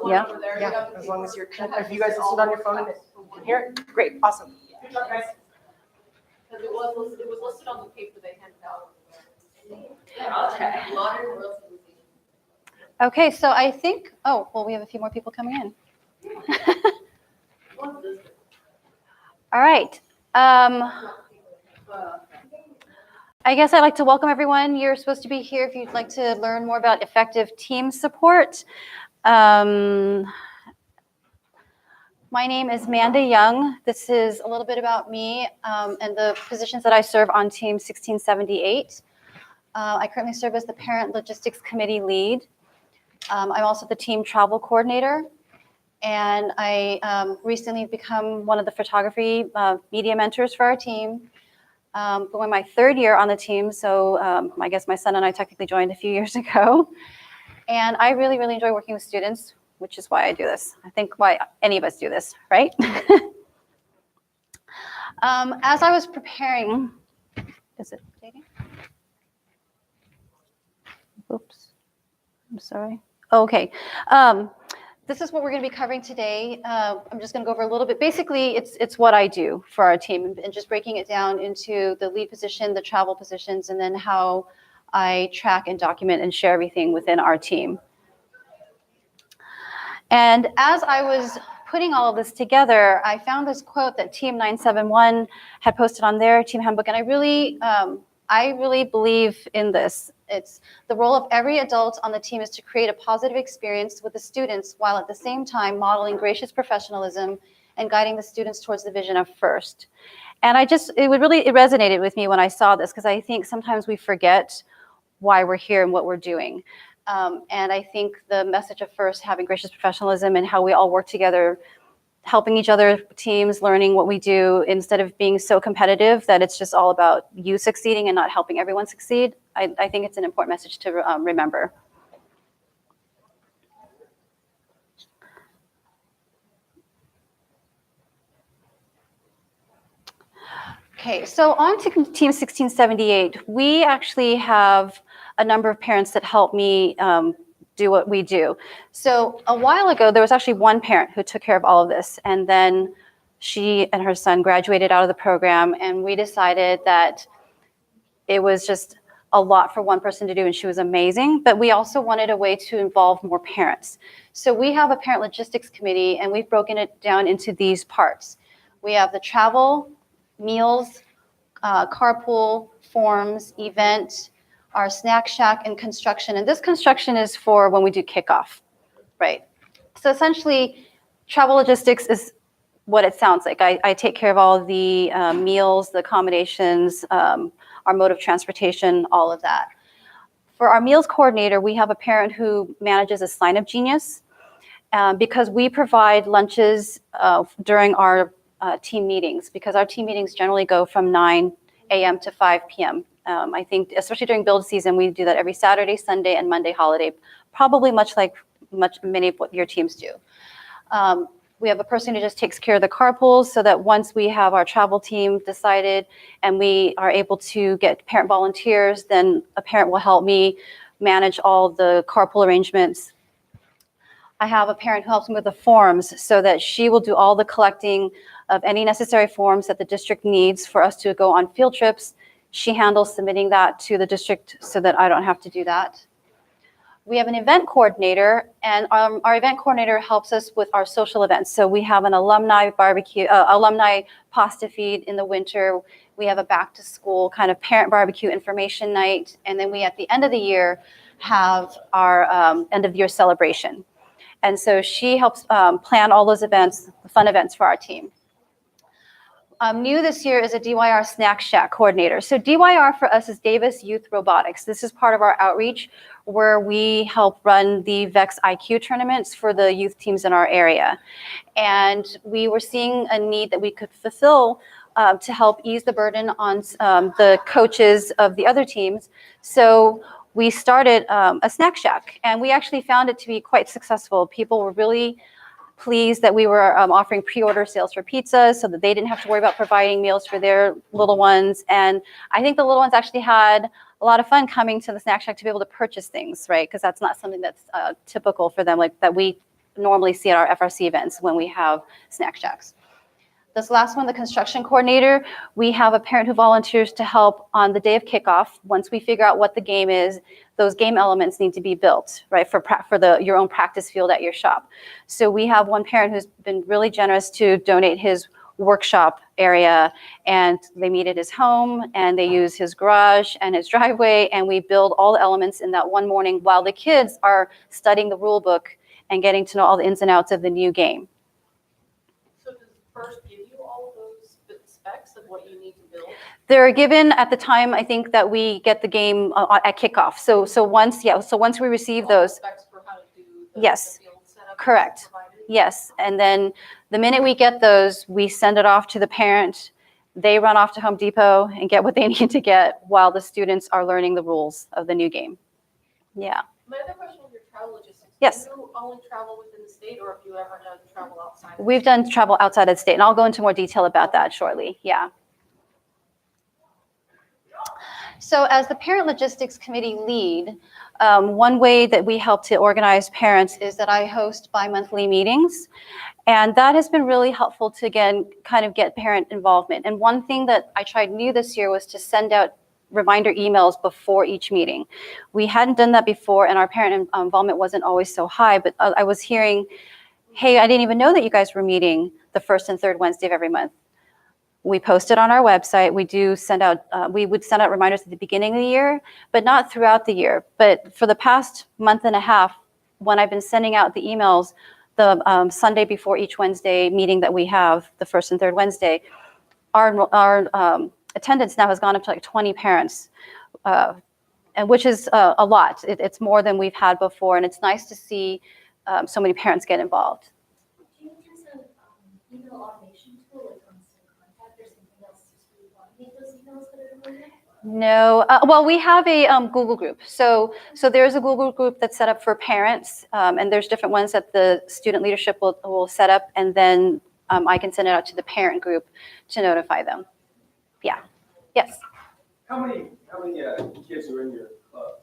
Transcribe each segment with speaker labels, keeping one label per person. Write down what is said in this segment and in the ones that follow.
Speaker 1: Yeah.
Speaker 2: over there.
Speaker 3: Yeah, as long as you're, if you guys listened on your phone and can hear it, great, awesome.
Speaker 2: Good job, guys. Because it was listed on the paper they handed out.
Speaker 1: Okay, so I think, oh, well, we have a few more people coming in. All right. I guess I'd like to welcome everyone. You're supposed to be here if you'd like to learn more about effective team support. My name is Manda Young. This is a little bit about me and the positions that I serve on Team 1678. I currently serve as the Parent Logistics Committee lead. I'm also the team travel coordinator, and I recently become one of the photography media mentors for our team. Going my third year on the team, so I guess my son and I technically joined a few years ago. And I really, really enjoy working with students, which is why I do this. I think why any of us do this, right? As I was preparing, is it dating? Oops, I'm sorry. Okay. This is what we're going to be covering today. I'm just going to go over a little bit. Basically, it's what I do for our team, and just breaking it down into the lead position, the travel positions, and then how I track and document and share everything within our team. And as I was putting all of this together, I found this quote that Team 971 had posted on their team handbook, and I really believe in this. It's the role of every adult on the team is to create a positive experience with the students while at the same time modeling gracious professionalism and guiding the students towards the vision of FIRST. And it resonated with me when I saw this, because I think sometimes we forget why we're here and what we're doing. And I think the message of FIRST, having gracious professionalism and how we all work together, helping each other, teams, learning what we do, instead of being so competitive that it's just all about you succeeding and not helping everyone succeed. I think it's an important message to remember. Okay, so on to Team 1678, we actually have a number of parents that help me do what we do. So a while ago, there was actually one parent who took care of all of this, and then she and her son graduated out of the program, and we decided that it was just a lot for one person to do, and she was amazing, but we also wanted a way to involve more parents. So we have a parent logistics committee, and we've broken it down into these parts. We have the travel, meals, carpool, forms, event, our snack shack, and construction. And this construction is for when we do kickoff, right? So essentially, travel logistics is what it sounds like. I take care of all the meals, the accommodations, our mode of transportation, all of that. For our meals coordinator, we have a parent who manages a sign-up genius because we provide lunches during our team meetings, because our team meetings generally go from 9 a.m. to 5 p.m. I think, especially during build season, we do that every Saturday, Sunday, and Monday holiday, probably much like many of what your teams do. We have a person who just takes care of the carpools, so that once we have our travel team decided and we are able to get parent volunteers, then a parent will help me manage all the carpool arrangements. I have a parent who helps me with the forms, so that she will do all the collecting of any necessary forms that the district needs for us to go on field trips. She handles submitting that to the district so that I don't have to do that. We have an event coordinator, and our event coordinator helps us with our social events. So we have an alumni barbecue, alumni pasta feed in the winter. We have a back to school kind of parent barbecue information night. And then we, at the end of the year, have our end of year celebration. And so she helps plan all those events, the fun events for our team. New this year is a DYR Snack Shack coordinator. So DYR for us is Davis Youth Robotics. This is part of our outreach where we help run the VEX IQ tournaments for the youth teams in our area. And we were seeing a need that we could fulfill to help ease the burden on the coaches of the other teams. So we started a snack shack, and we actually found it to be quite successful. People were really pleased that we were offering pre-order sales for pizzas so that they didn't have to worry about providing meals for their little ones. And I think the little ones actually had a lot of fun coming to the snack shack to be able to purchase things, right? Because that's not something that's typical for them, like that we normally see at our FRC events when we have snack shacks. This last one, the construction coordinator, we have a parent who volunteers to help on the day of kickoff. Once we figure out what the game is, those game elements need to be built, right, for your own practice field at your shop. So we have one parent who's been really generous to donate his workshop area, and they meet at his home, and they use his garage and his driveway, and we build all the elements in that one morning while the kids are studying the rule book and getting to know all the ins and outs of the new game.
Speaker 2: So does first give you all of those specs of what you need to build?
Speaker 1: They're given at the time, I think, that we get the game at kickoff. So once we receive
Speaker 2: All the
Speaker 1: those,
Speaker 2: specs for how to do the
Speaker 1: Yes.
Speaker 2: the field setup?
Speaker 1: Correct.
Speaker 2: is provided?
Speaker 1: yes, and then the minute we get those, we send it off to the parent. They run off to Home Depot and get what they need to get while the students are learning the rules of the new game. Yeah.
Speaker 2: My other question was your travel logistics.
Speaker 1: Yes.
Speaker 2: Do you only travel within the state, or have you ever done travel outside? of the
Speaker 1: We've
Speaker 2: state?
Speaker 1: done travel outside of the state, and I'll go into more detail about that shortly. Yeah. So as the Parent Logistics Committee lead, one way that we help to organize parents is that I host bi-monthly meetings. And that has been really helpful to, again, kind of get parent involvement. And one thing that I tried new this year was to send out reminder emails before each meeting. We hadn't done that before, and our parent involvement wasn't always so high, but I was hearing, hey, I didn't even know that you guys were meeting the first and third Wednesday of every month. We post it on our website. We would send out reminders at the beginning of the year, but not throughout the year. But for the past month and a half, when I've been sending out the emails, the Sunday before each Wednesday meeting that we have, the first and third Wednesday, our attendance now has gone up to like 20 parents, and which is a lot. It's more than we've had before, and it's nice to see so many parents get involved.
Speaker 4: Do you use an email automation tool like Constant Contact or something else to automate those emails that are going out?
Speaker 1: No, well, we have a Google group. So there's a Google group that's set up for parents, and there's different ones that the student leadership will set up, and then I can send it out to the parent group to notify them. Yeah. Yes.
Speaker 5: How many kids are in your club?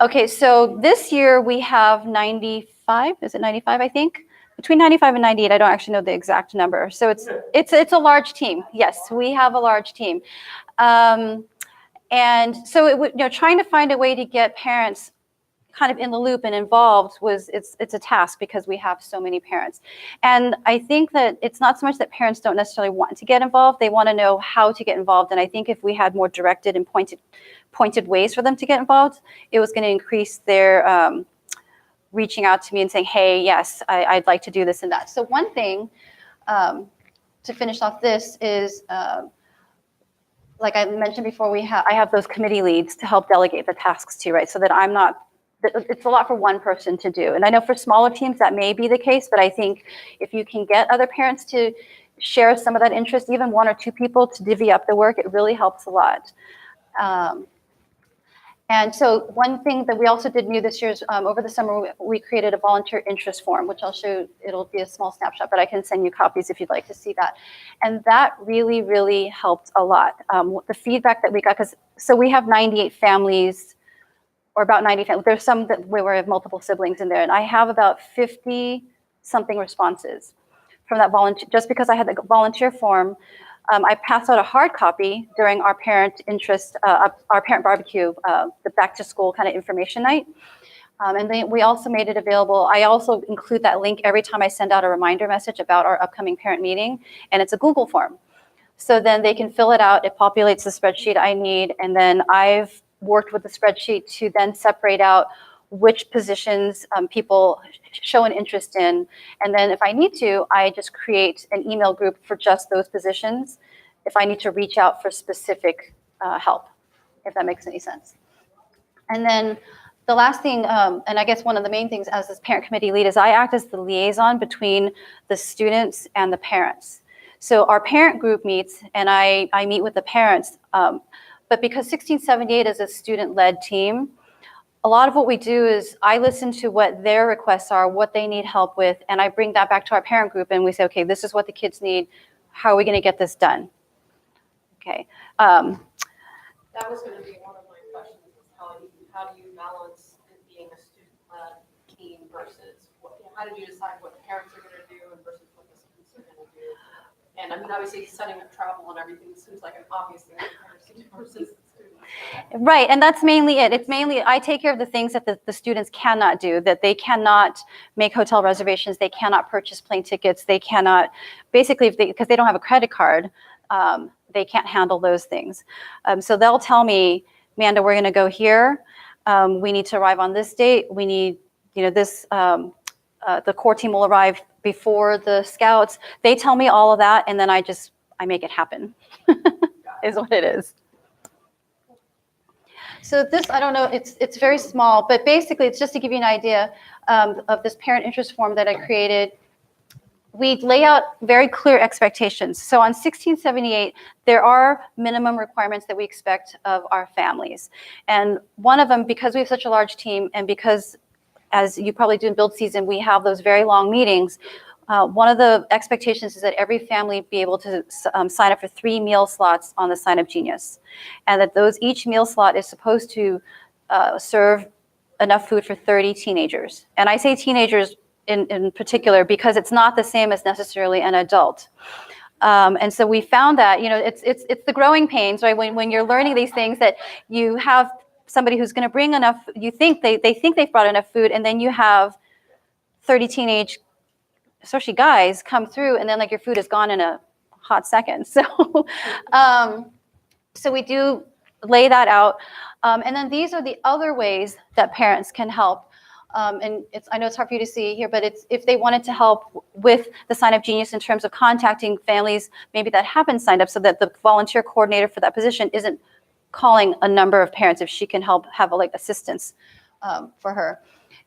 Speaker 1: Okay, so this year we have 95. Is it 95? I think between 95 and 98. I don't actually know the exact number. So it's a large team. Yes, we have a large team. And so trying to find a way to get parents kind of in the loop and involved it's a task because we have so many parents. And I think that it's not so much that parents don't necessarily want to get involved, they want to know how to get involved. And I think if we had more directed and pointed ways for them to get involved, it was going to increase their reaching out to me and saying, hey, yes, I'd like to do this and that. So one thing to finish off this is, like I mentioned before, I have those committee leads to help delegate the tasks to, right? So that it's a lot for one person to do. And I know for smaller teams that may be the case, but I think if you can get other parents to share some of that interest, even one or two people to divvy up the work, it really helps a lot. And so one thing that we also did new this year is over the summer, we created a volunteer interest form, which I'll show. It'll be a small snapshot, but I can send you copies if you'd like to see that. And that really, really helped a lot. The feedback that we got, so we have 98 families, or about 90 families. There's some that we have multiple siblings in there, and I have about 50 something responses from that volunteer, just because I had the volunteer form. I passed out a hard copy during our parent barbecue, the back to school kind of information night. And then we also made it available. I also include that link every time I send out a reminder message about our upcoming parent meeting, and it's a Google form. So then they can fill it out, it populates the spreadsheet I need, and then I've worked with the spreadsheet to then separate out which positions people show an interest in. And then if I need to, I just create an email group for just those positions if I need to reach out for specific help, if that makes any sense. And then the last thing, and I guess one of the main things as this parent committee lead, is I act as the liaison between the students and the parents. So our parent group meets, and I meet with the parents, but because 1678 is a student-led team, a lot of what we do is I listen to what their requests are, what they need help with, and I bring that back to our parent group, and we say, okay, this is what the kids need. How are we going to get this done? Okay.
Speaker 2: That was going to be one of my questions, is how do you balance it being a student-led team versus what how did you decide what the parents are gonna do and versus what the students are gonna do? And I mean, obviously, setting up travel and everything seems like an obvious thing for parents to do versus the students.
Speaker 1: Right, and that's mainly it. It's mainly, I take care of the things that the students cannot do, that they cannot make hotel reservations, they cannot purchase plane tickets, they cannot, basically, because they don't have a credit card, they can't handle those things. So they'll tell me, Amanda, we're gonna go here, we need to arrive on this date, we need, this, the core team will arrive before the scouts. They tell me all of that, and then I make it happen, is what it is. So this, I don't know, it's very small, but basically it's just to give you an idea of this parent interest form that I created. We lay out very clear expectations. So on 1678, there are minimum requirements that we expect of our families. And one of them, because we have such a large team, and because, as you probably do in build season, we have those very long meetings, one of the expectations is that every family be able to sign up for 3 meal slots on the Sign Up Genius, and that each meal slot is supposed to serve enough food for 30 teenagers. And I say teenagers in particular because it's not the same as necessarily an adult. And so we found that, it's the growing pains, right? When you're learning these things, that you have somebody who's going to bring enough, you think they think they've brought enough food, and then you have 30 teenage, especially guys, come through, and then like your food is gone in a hot second. So, so we do lay that out. And then these are the other ways that parents can help. And I know it's hard for you to see here, but it's if they wanted to help with the Sign Up Genius in terms of contacting families maybe that haven't signed up, so that the volunteer coordinator for that position isn't calling a number of parents, if she can help have assistance for her.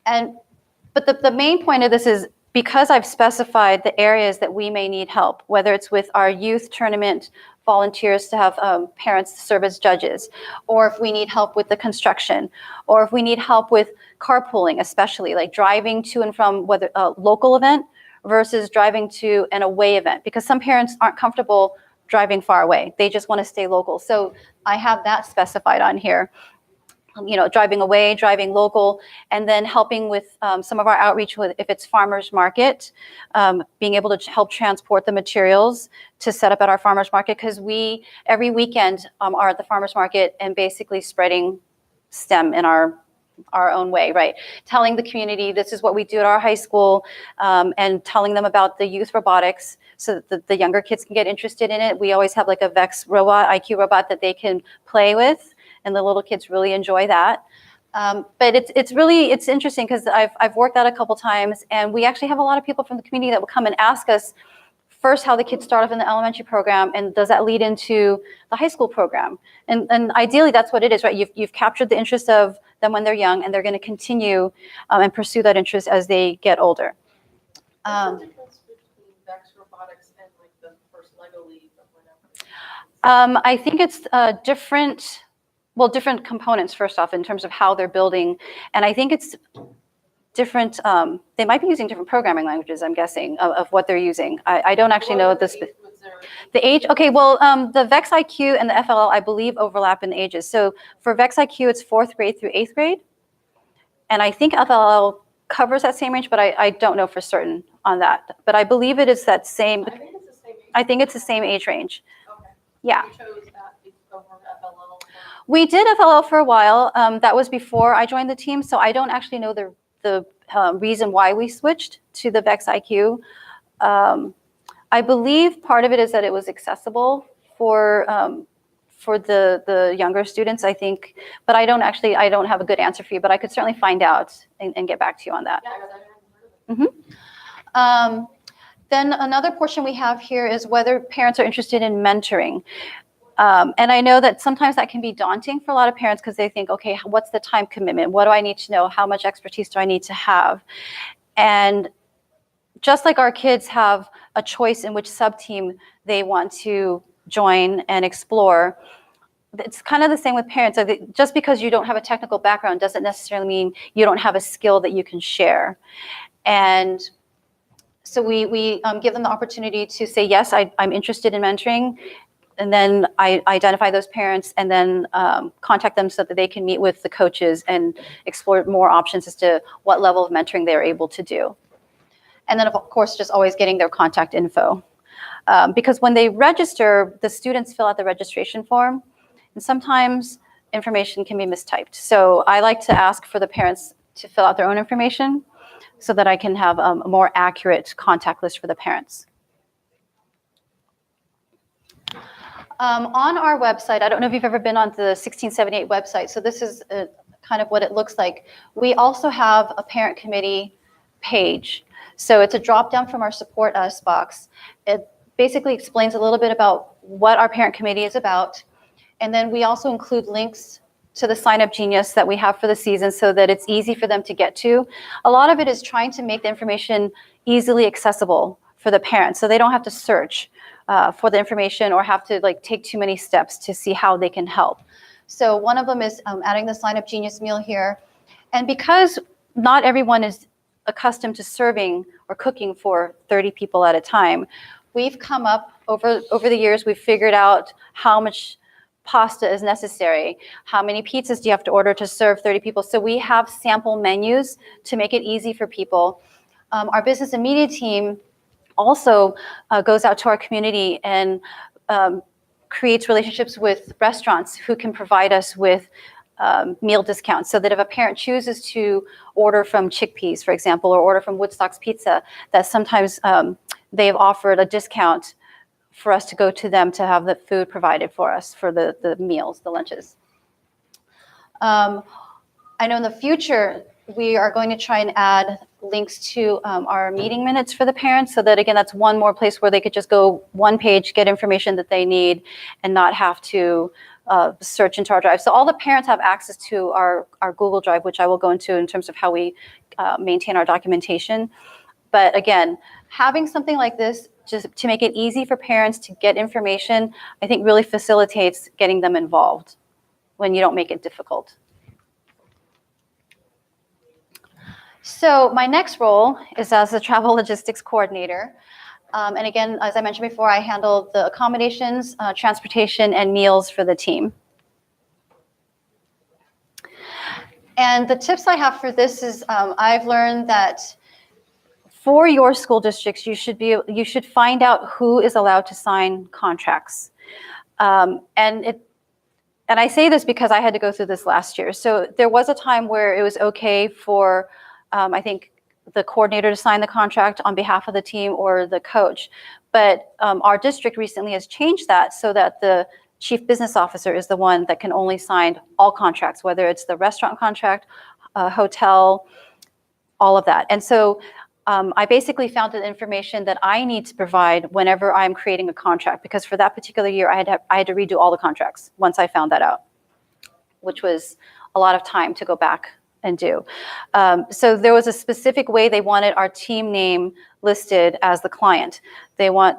Speaker 1: But the main point of this is, because I've specified the areas that we may need help, whether it's with our youth tournament volunteers to have parents serve as judges, or if we need help with the construction, or if we need help with carpooling, especially like driving to and from whether a local event versus driving to an away event, because some parents aren't comfortable driving far away. They just want to stay local. So I have that specified on here. Driving away, driving local, and then helping with some of our outreach with, if it's farmers market, being able to help transport the materials to set up at our farmers market, because we every weekend are at the farmers market and basically spreading STEM in our own way, right? Telling the community this is what we do at our high school, and telling them about the youth robotics so that the younger kids can get interested in it. We always have like a VEX robot, IQ robot, that they can play with, and the little kids really enjoy that. But it's interesting because I've worked that a couple times, and we actually have a lot of people from the community that will come and ask us first how the kids start off in the elementary program, and does that lead into the high school program? And ideally that's what it is, right? You've captured the interest of them when they're young, and they're going to continue and pursue that interest as they get older.
Speaker 2: What's the difference between VEX robotics and like the first Lego League or whatever?
Speaker 1: I think it's different components, first off, in terms of how they're building. And I think it's different, they might be using different programming languages, I'm guessing, of what they're using. I don't actually know the age. Okay, well, the VEX IQ and the FLL, I believe, overlap in ages. So for VEX IQ, it's 4th grade through 8th grade. And I think FLL covers that same range, but I don't know for certain on that. But I believe it is that same,
Speaker 2: I think it's the same age.
Speaker 1: I think it's the same age range.
Speaker 2: Okay.
Speaker 1: Yeah.
Speaker 2: You chose that over FLL.
Speaker 1: We did FLL for a while. That was before I joined the team, so I don't actually know the reason why we switched to the VEX IQ. I believe part of it is that it was accessible for the younger students, I think. But I don't have a good answer for you, but I could certainly find out and get back to you on that.
Speaker 2: Yeah, because I hadn't heard of it.
Speaker 1: Then another portion we have here is whether parents are interested in mentoring. And I know that sometimes that can be daunting for a lot of parents because they think, okay, what's the time commitment? What do I need to know? How much expertise do I need to have? And just like our kids have a choice in which sub-team they want to join and explore, it's kind of the same with parents. Just because you don't have a technical background doesn't necessarily mean you don't have a skill that you can share. And so we give them the opportunity to say, yes, I'm interested in mentoring. And then I identify those parents and then contact them so that they can meet with the coaches and explore more options as to what level of mentoring they're able to do. And then, of course, just always getting their contact info. Because when they register, the students fill out the registration form, and sometimes information can be mistyped. So I like to ask for the parents to fill out their own information so that I can have a more accurate contact list for the parents. On our website, I don't know if you've ever been on the 1678 website, so this is kind of what it looks like. We also have a parent committee page. So it's a drop down from our support us box. It basically explains a little bit about what our parent committee is about. And then we also include links to the Sign Up Genius that we have for the season so that it's easy for them to get to. A lot of it is trying to make the information easily accessible for the parents so they don't have to search for the information or have to take too many steps to see how they can help. So one of them is adding the Sign Up Genius meal here. And because not everyone is accustomed to serving or cooking for 30 people at a time, we've come up over the years, we've figured out how much pasta is necessary, how many pizzas do you have to order to serve 30 people. So we have sample menus to make it easy for people. Our business and media team also goes out to our community and creates relationships with restaurants who can provide us with meal discounts, so that if a parent chooses to order from Chickpeas, for example, or order from Woodstock's Pizza, that sometimes they've offered a discount for us to go to them to have the food provided for us for the meals, the lunches. I know in the future, we are going to try and add links to our meeting minutes for the parents, so that, again, that's one more place where they could just go one page, get information that they need, and not have to search into our drive. So all the parents have access to our Google Drive, which I will go into in terms of how we maintain our documentation. But again, having something like this just to make it easy for parents to get information, I think really facilitates getting them involved when you don't make it difficult. So my next role is as a travel logistics coordinator. And again, as I mentioned before, I handle the accommodations, transportation, and meals for the team. And the tips I have for this is I've learned that for your school districts, you should find out who is allowed to sign contracts. And I say this because I had to go through this last year. So there was a time where it was okay for, I think, the coordinator to sign the contract on behalf of the team or the coach. But our district recently has changed that so that the chief business officer is the one that can only sign all contracts, whether it's the restaurant contract, hotel, all of that. And so I basically found the information that I need to provide whenever I'm creating a contract, because for that particular year, I had to redo all the contracts once I found that out, which was a lot of time to go back and do. So there was a specific way they wanted our team name listed as the client. They want,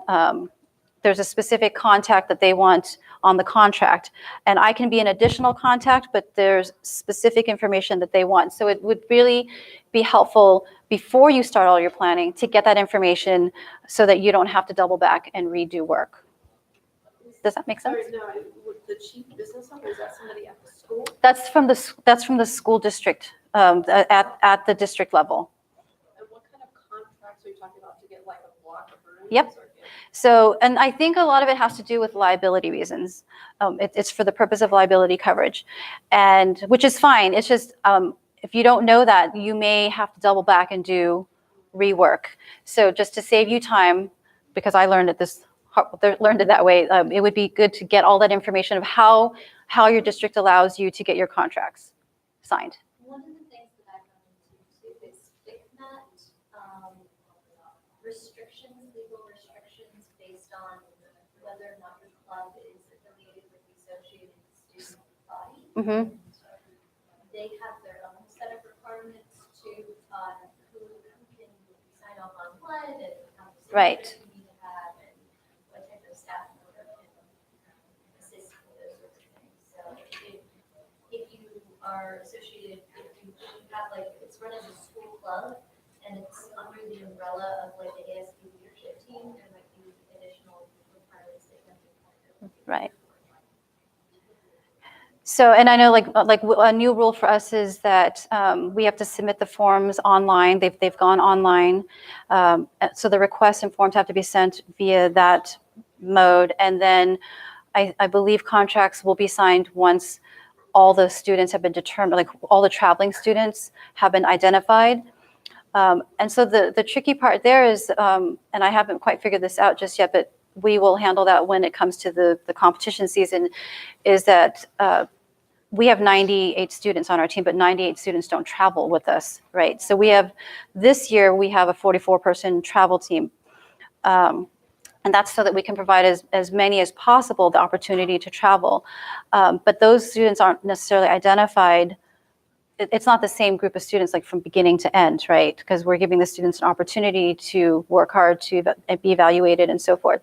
Speaker 1: there's a specific contact that they want on the contract, and I can be an additional contact, but there's specific information that they want. So it would really be helpful before you start all your planning to get that information so that you don't have to double back and redo work. Does that make sense?
Speaker 2: Sorry, no, the chief business officer, is that somebody at the school?
Speaker 1: That's from the school district at the district level.
Speaker 2: And what kind of contracts are you talking about to get like a block of rooms?
Speaker 1: Yep. So, and I think a lot of it has to do with liability reasons. It's for the purpose of liability coverage, and which is fine. It's just if you don't know that, you may have to double back and do rework. So just to save you time, because I learned it that way, it would be good to get all that information of how your district allows you to get your contracts signed.
Speaker 4: One of the things that I've run into too is legal restrictions based on whether or not your club is affiliated with the associated student body.
Speaker 1: Mm-hmm.
Speaker 4: They have their own set of requirements to who can sign off on what and how much
Speaker 1: Right.
Speaker 4: signatures you need to have and what type of staff member can assist with those sorts of things. So if you are associated, if you have it's run as a school club and it's under the umbrella of the ASB leadership team, there might be additional requirements that you have to.
Speaker 1: Right. So, and I know a new rule for us is that we have to submit the forms online. They've gone online. So the requests and forms have to be sent via that mode. And then I believe contracts will be signed once all the students have been determined, like all the traveling students have been identified. And so the tricky part there is, and I haven't quite figured this out just yet, but we will handle that when it comes to the competition season, is that we have 98 students on our team, but 98 students don't travel with us, right? So this year we have a 44-person travel team. And that's so that we can provide as many as possible the opportunity to travel. But those students aren't necessarily identified. It's not the same group of students like from beginning to end, right? Because we're giving the students an opportunity to work hard, to be evaluated and so forth.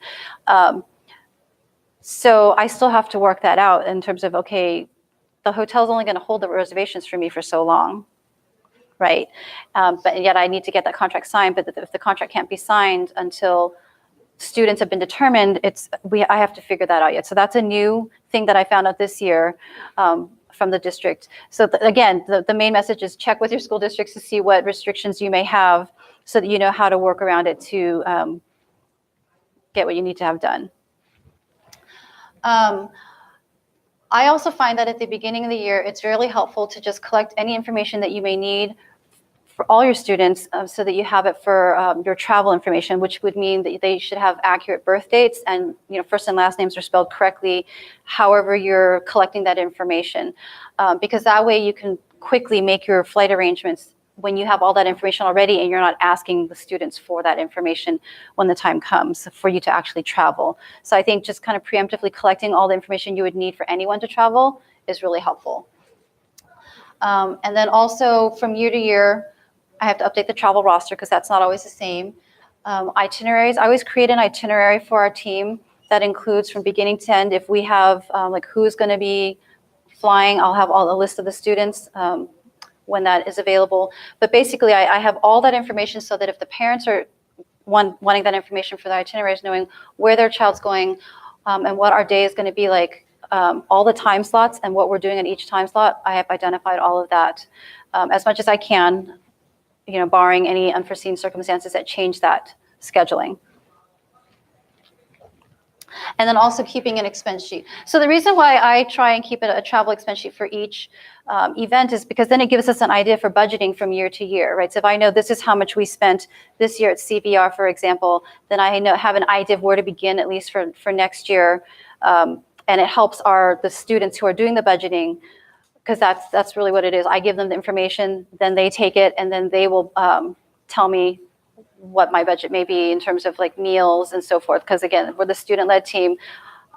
Speaker 1: So I still have to work that out in terms of, okay, the hotel's only going to hold the reservations for me for so long, right? But yet I need to get that contract signed. But if the contract can't be signed until students have been determined, I have to figure that out yet. So that's a new thing that I found out this year from the district. So again, the main message is check with your school districts to see what restrictions you may have so that you know how to work around it to get what you need to have done. I also find that at the beginning of the year, it's really helpful to just collect any information that you may need for all your students so that you have it for your travel information, which would mean that they should have accurate birth dates and first and last names are spelled correctly, however you're collecting that information. Because that way you can quickly make your flight arrangements when you have all that information already and you're not asking the students for that information when the time comes for you to actually travel. So I think just kind of preemptively collecting all the information you would need for anyone to travel is really helpful. And then also from year to year, I have to update the travel roster because that's not always the same. Itineraries, I always create an itinerary for our team that includes from beginning to end. If we have like who's going to be flying, I'll have all the list of the students when that is available. But basically, I have all that information so that if the parents are wanting that information for their itineraries, knowing where their child's going and what our day is going to be like, all the time slots and what we're doing at each time slot, I have identified all of that as much as I can, barring any unforeseen circumstances that change that scheduling. And then also keeping an expense sheet. So the reason why I try and keep a travel expense sheet for each event is because then it gives us an idea for budgeting from year to year, right? So if I know this is how much we spent this year at CBR, for example, then I have an idea of where to begin, at least for next year. And it helps the students who are doing the budgeting, because that's really what it is. I give them the information, then they take it, and then they will tell me what my budget may be in terms of like meals and so forth. Because again, we're the student-led team.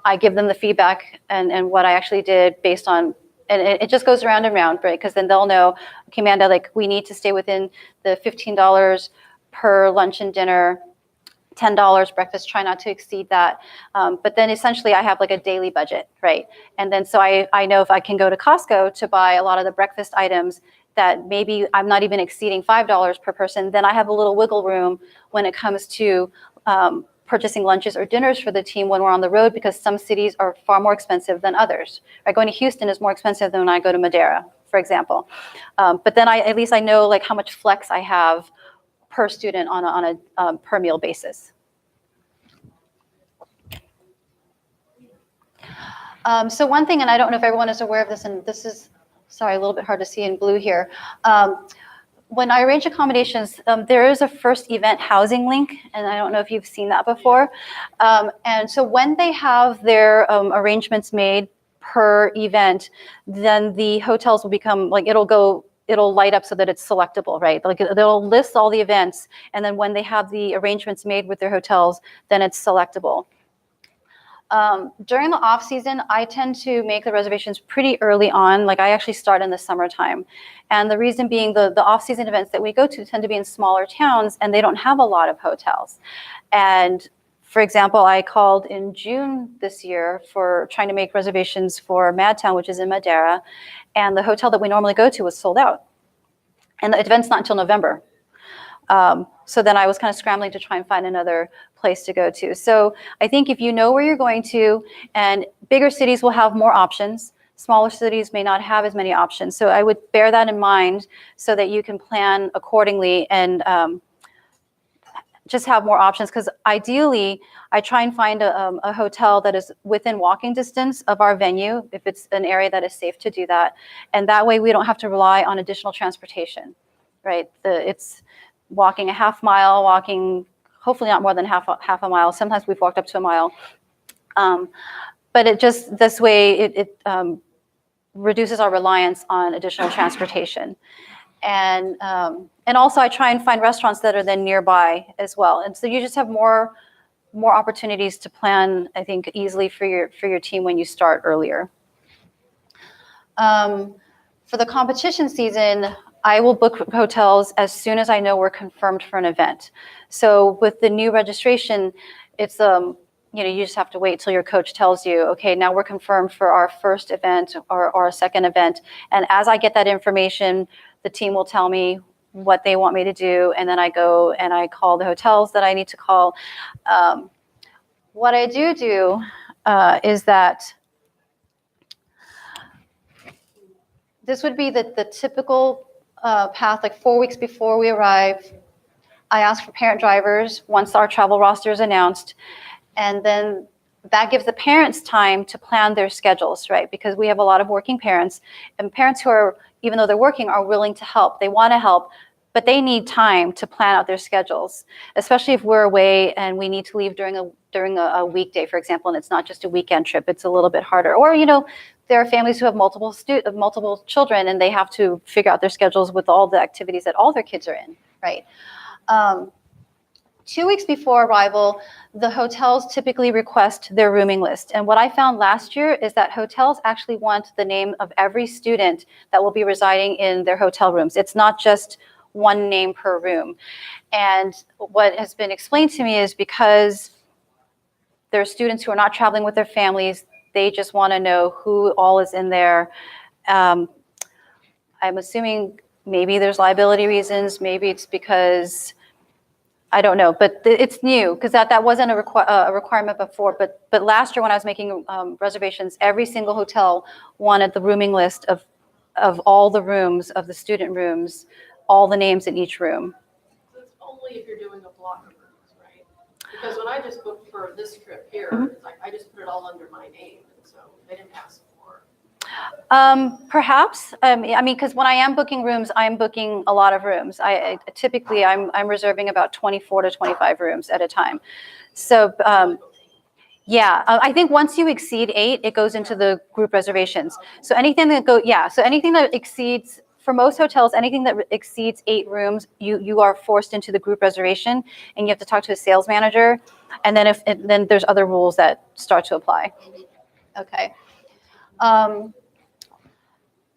Speaker 1: I give them the feedback and what I actually did based on, and it just goes around and around, right? Because then they'll know, okay, Amanda, like we need to stay within the $15 per lunch and dinner, $10 breakfast, try not to exceed that. But then essentially I have like a daily budget, right? And then so I know if I can go to Costco to buy a lot of the breakfast items that maybe I'm not even exceeding $5 per person, then I have a little wiggle room when it comes to purchasing lunches or dinners for the team when we're on the road, because some cities are far more expensive than others. Right? Going to Houston is more expensive than when I go to Madeira, for example. But then at least I know like how much flex I have per student on a per meal basis. So one thing, and I don't know if everyone is aware of this, and this is, sorry, a little bit hard to see in blue here. When I arrange accommodations, there is a first event housing link, and I don't know if you've seen that before. And so when they have their arrangements made per event, then the hotels will become like, it'll light up so that it's selectable, right? Like they'll list all the events, and then when they have the arrangements made with their hotels, then it's selectable. During the off season, I tend to make the reservations pretty early on. Like I actually start in the summertime. And the reason being the off season events that we go to tend to be in smaller towns and they don't have a lot of hotels. And for example, I called in June this year for trying to make reservations for Madtown, which is in Madeira. And the hotel that we normally go to was sold out. And the event's not until November. So then I was kind of scrambling to try and find another place to go to. So I think if you know where you're going to, and bigger cities will have more options. Smaller cities may not have as many options. So I would bear that in mind so that you can plan accordingly and just have more options, because ideally I try and find a hotel that is within walking distance of our venue, if it's an area that is safe to do that. And that way we don't have to rely on additional transportation, right? It's walking a half mile, walking hopefully not more than half a mile. Sometimes we've walked up to a mile. But it just, this way it reduces our reliance on additional transportation. And also I try and find restaurants that are then nearby as well. And so you just have more opportunities to plan, I think, easily for your team when you start earlier. For the competition season, I will book hotels as soon as I know we're confirmed for an event. So with the new registration, it's you just have to wait till your coach tells you, okay, now we're confirmed for our first event or our second event. And as I get that information, the team will tell me what they want me to do, and then I go and I call the hotels that I need to call. What I do is that this would be the typical path, like 4 weeks before we arrive. I ask for parent drivers once our travel roster is announced, and then that gives the parents time to plan their schedules, right? Because we have a lot of working parents, and parents who are, even though they're working, are willing to help. They want to help, but they need time to plan out their schedules, especially if we're away and we need to leave during a weekday, for example, and it's not just a weekend trip. It's a little bit harder. Or, there are families who have multiple children, and they have to figure out their schedules with all the activities that all their kids are in, right? 2 weeks before arrival, the hotels typically request their rooming list. And what I found last year is that hotels actually want the name of every student that will be residing in their hotel rooms. It's not just one name per room. And what has been explained to me is because there are students who are not traveling with their families, they just want to know who all is in there. I'm assuming maybe there's liability reasons, maybe it's because I don't know, but it's new, because that wasn't a requirement before. But last year when I was making reservations, every single hotel wanted the rooming list of all the rooms, of the student rooms, all the names in each room.
Speaker 2: It's only if you're doing a block of rooms, right? Because when I just booked for this trip here, it's like I just put it all under my name, and so they didn't ask for.
Speaker 1: Perhaps. Because when I am booking rooms, I'm booking a lot of rooms. Typically I'm reserving about 24 to 25 rooms at a time. So yeah, I think once you exceed 8, it goes into the group reservations. So anything that exceeds, for most hotels, anything that exceeds 8 rooms, you are forced into the group reservation, and you have to talk to a sales manager. And then then there's other rules that start to apply. Okay.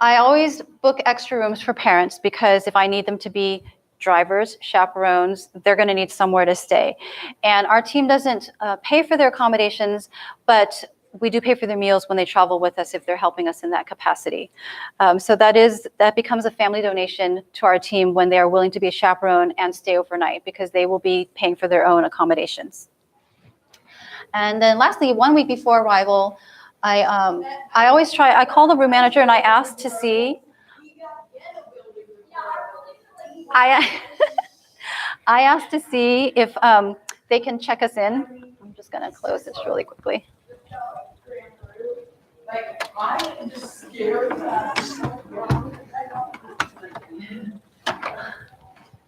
Speaker 1: I always book extra rooms for parents, because if I need them to be drivers, chaperones, they're going to need somewhere to stay. And our team doesn't pay for their accommodations, but we do pay for their meals when they travel with us if they're helping us in that capacity. So that becomes a family donation to our team when they are willing to be a chaperone and stay overnight, because they will be paying for their own accommodations. And then lastly, 1 week before arrival, I call the room manager and I ask to see, I asked to see if they can check us in. I'm just going to close this really quickly.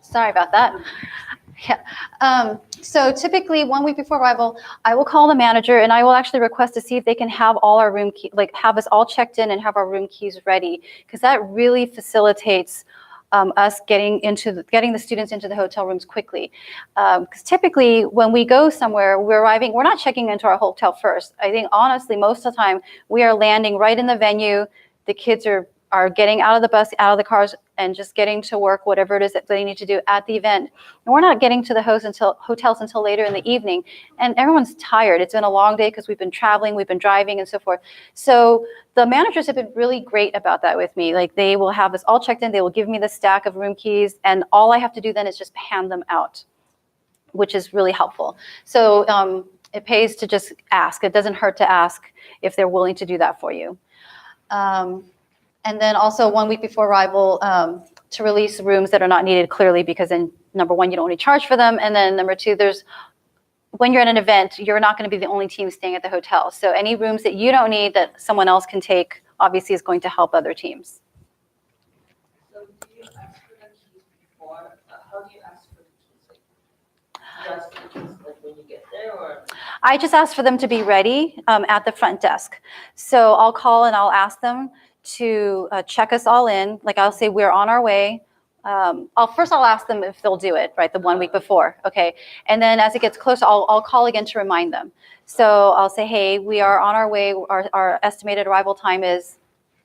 Speaker 1: Sorry about that. Yeah. So typically 1 week before arrival, I will call the manager and I will actually request to see if they can have all our room key, have us all checked in and have our room keys ready, because that really facilitates us getting the students into the hotel rooms quickly. Because typically when we go somewhere, we're not checking into our hotel first. I think honestly, most of the time we are landing right in the venue. The kids are getting out of the bus, out of the cars, and just getting to work, whatever it is that they need to do at the event. And we're not getting to the hotels until later in the evening. And everyone's tired. It's been a long day because we've been traveling, we've been driving, and so forth. So the managers have been really great about that with me. Like, they will have us all checked in. They will give me the stack of room keys, and all I have to do then is just hand them out, which is really helpful. So it pays to just ask. It doesn't hurt to ask if they're willing to do that for you. And then also 1 week before arrival, to release rooms that are not needed clearly, because then number one, you don't want to charge for them. And then number two, when you're at an event, you're not going to be the only team staying at the hotel. So any rooms that you don't need that someone else can take, obviously is going to help other teams.
Speaker 6: So do you ask for the keys before? How do you ask for the keys? Like, do you ask for the keys like when you get there, or?
Speaker 1: I just ask for them to be ready at the front desk. So I'll call and I'll ask them to check us all in. Like I'll say, we're on our way. I'll ask them if they'll do it, right, the 1 week before, okay? And then as it gets closer, I'll call again to remind them. So I'll say, hey, we are on our way. Our estimated arrival time is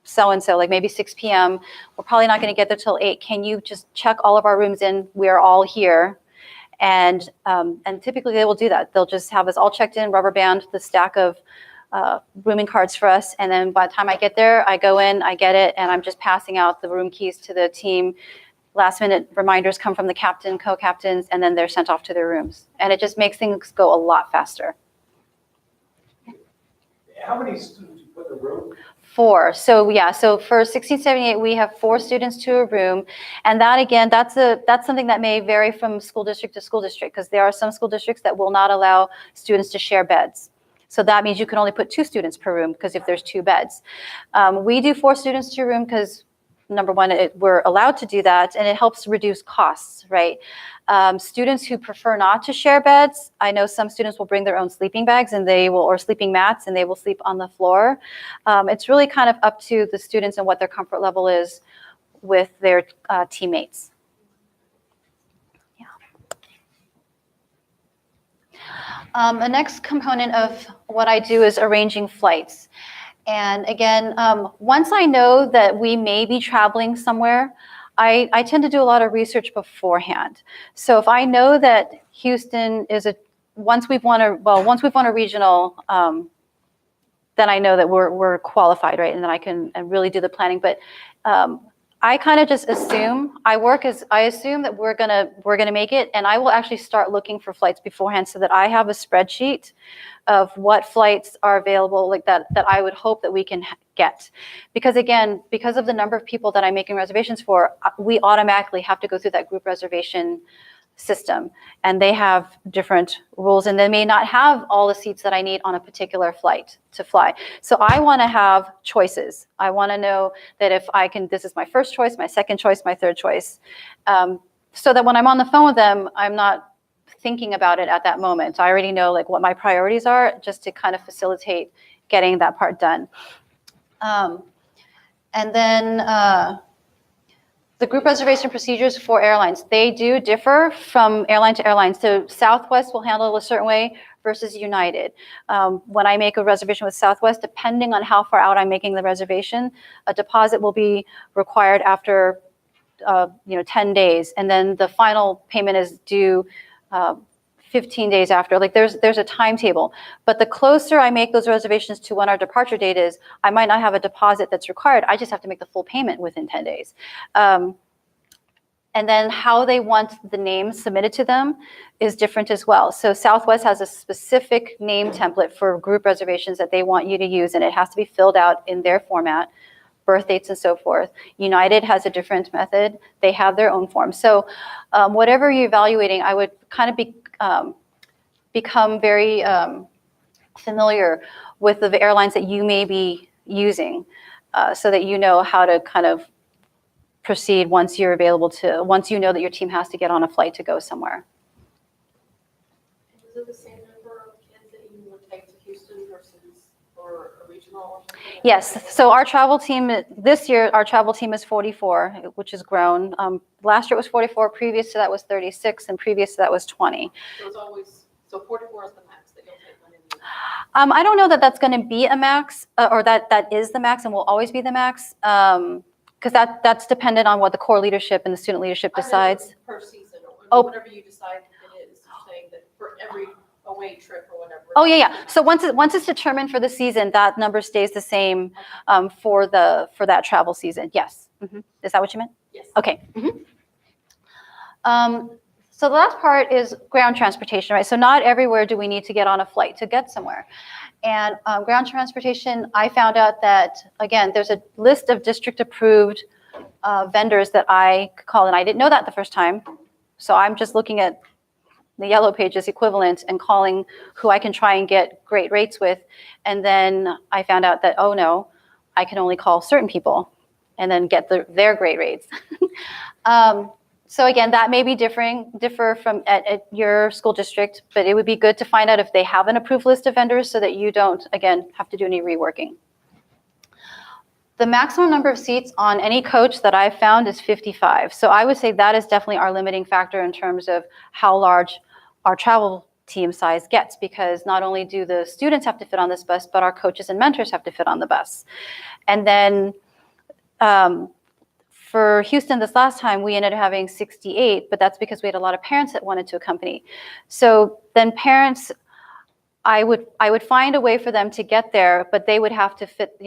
Speaker 1: so-and-so, like maybe 6 p.m. We're probably not going to get there till 8. Can you just check all of our rooms in? We are all here. And typically they will do that. They'll just have us all checked in, rubber band the stack of rooming cards for us. And then by the time I get there, I go in, I get it, and I'm just passing out the room keys to the team. Last minute reminders come from the captain, co-captains, and then they're sent off to their rooms. And it just makes things go a lot faster.
Speaker 5: How many students you put in a room?
Speaker 1: 4. So yeah, so for 1678, we have 4 students to a room. And that, again, that's something that may vary from school district to school district, because there are some school districts that will not allow students to share beds. So that means you can only put 2 students per room, because if there's 2 beds. We do 4 students to a room because, number one, we're allowed to do that, and it helps reduce costs, right? Students who prefer not to share beds, I know some students will bring their own sleeping bags or sleeping mats, and they will sleep on the floor. It's really kind of up to the students and what their comfort level is with their teammates. Yeah. The next component of what I do is arranging flights. And again, once I know that we may be traveling somewhere, I tend to do a lot of research beforehand. So if I know that Houston is once we've won a regional, then I know that we're qualified, right? And then I can really do the planning. But I kind of just assume I assume that we're gonna make it, and I will actually start looking for flights beforehand so that I have a spreadsheet of what flights are available, like that I would hope that we can get. Because again, because of the number of people that I'm making reservations for, we automatically have to go through that group reservation system, and they have different rules, and they may not have all the seats that I need on a particular flight to fly. So I want to have choices. I want to know that if I can, this is my first choice, my second choice, my third choice, so that when I'm on the phone with them, I'm not thinking about it at that moment. I already know like what my priorities are, just to kind of facilitate getting that part done. And then the group reservation procedures for airlines, they do differ from airline to airline. So Southwest will handle it a certain way versus United. When I make a reservation with Southwest, depending on how far out I'm making the reservation, a deposit will be required after 10 days. And then the final payment is due 15 days after. Like there's a timetable. But the closer I make those reservations to when our departure date is, I might not have a deposit that's required. I just have to make the full payment within 10 days. And then how they want the names submitted to them is different as well. So Southwest has a specific name template for group reservations that they want you to use, and it has to be filled out in their format, birth dates and so forth. United has a different method. They have their own form. So whatever you're evaluating, I would kind of become very familiar with the airlines that you may be using, so that you know how to kind of proceed once you know that your team has to get on a flight to go somewhere.
Speaker 2: Is it the same number of kids that you would take to Houston versus for a regional?
Speaker 1: Yes, so our travel team, this year, our travel team is 44, which has grown. Last year it was 44, previous to that was 36, and previous to that was 20.
Speaker 2: So it's always, so 44 is the max that you'll take on any.
Speaker 1: I don't know that that's going to be a max, or that is the max and will always be the max, because that's dependent on what the core leadership and the student leadership decides.
Speaker 2: Per season, or
Speaker 1: Oh.
Speaker 2: whatever you decide it is, you're saying that for every away trip or whatever.
Speaker 1: Oh, yeah. So once it's determined for the season, that number stays the same for that travel season. Yes. Is that what you meant?
Speaker 2: Yes.
Speaker 1: Okay. So the last part is ground transportation, right? So not everywhere do we need to get on a flight to get somewhere. And ground transportation, I found out that, again, there's a list of district-approved vendors that I could call, and I didn't know that the first time. So I'm just looking at the Yellow Pages equivalent and calling who I can try and get great rates with. And then I found out that, oh no, I can only call certain people and then get their great rates. So again, that may be differ from at your school district, but it would be good to find out if they have an approved list of vendors so that you don't, again, have to do any reworking. The maximum number of seats on any coach that I've found is 55. So I would say that is definitely our limiting factor in terms of how large our travel team size gets, because not only do the students have to fit on this bus, but our coaches and mentors have to fit on the bus. And then for Houston this last time, we ended up having 68, but that's because we had a lot of parents that wanted to accompany. So then parents, I would find a way for them to get there, but they would have to fit,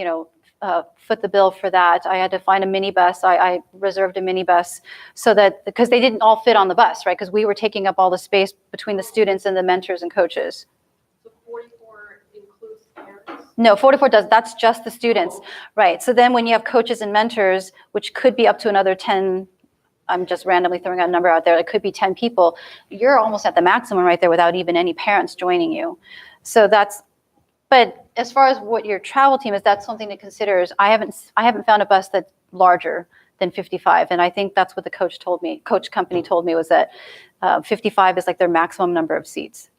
Speaker 1: foot the bill for that. I had to find a minibus. I reserved a minibus so that, because they didn't all fit on the bus, right? Because we were taking up all the space between the students and the mentors and coaches.
Speaker 2: So 44 includes parents?
Speaker 1: No, 44 does. That's just the students, right? So then when you have coaches and mentors, which could be up to another 10, I'm just randomly throwing out a number out there, it could be 10 people, you're almost at the maximum right there without even any parents joining you. So that's, but as far as what your travel team is, that's something to consider. Is I haven't found a bus that's larger than 55, and I think that's what the coach company told me was that 55 is like their maximum number of seats,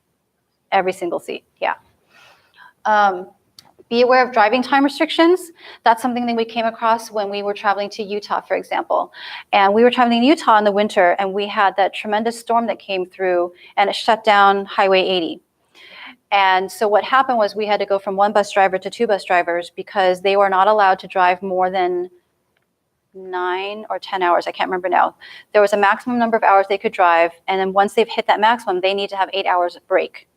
Speaker 1: every single seat. Yeah. Be aware of driving time restrictions. That's something that we came across when we were traveling to Utah, for example. And we were traveling to Utah in the winter, and we had that tremendous storm that came through, and it shut down Highway 80. And so what happened was we had to go from one bus driver to two bus drivers because they were not allowed to drive more than 9 or 10 hours. I can't remember now. There was a maximum number of hours they could drive. And then once they've hit that maximum, they need to have 8 hours of break.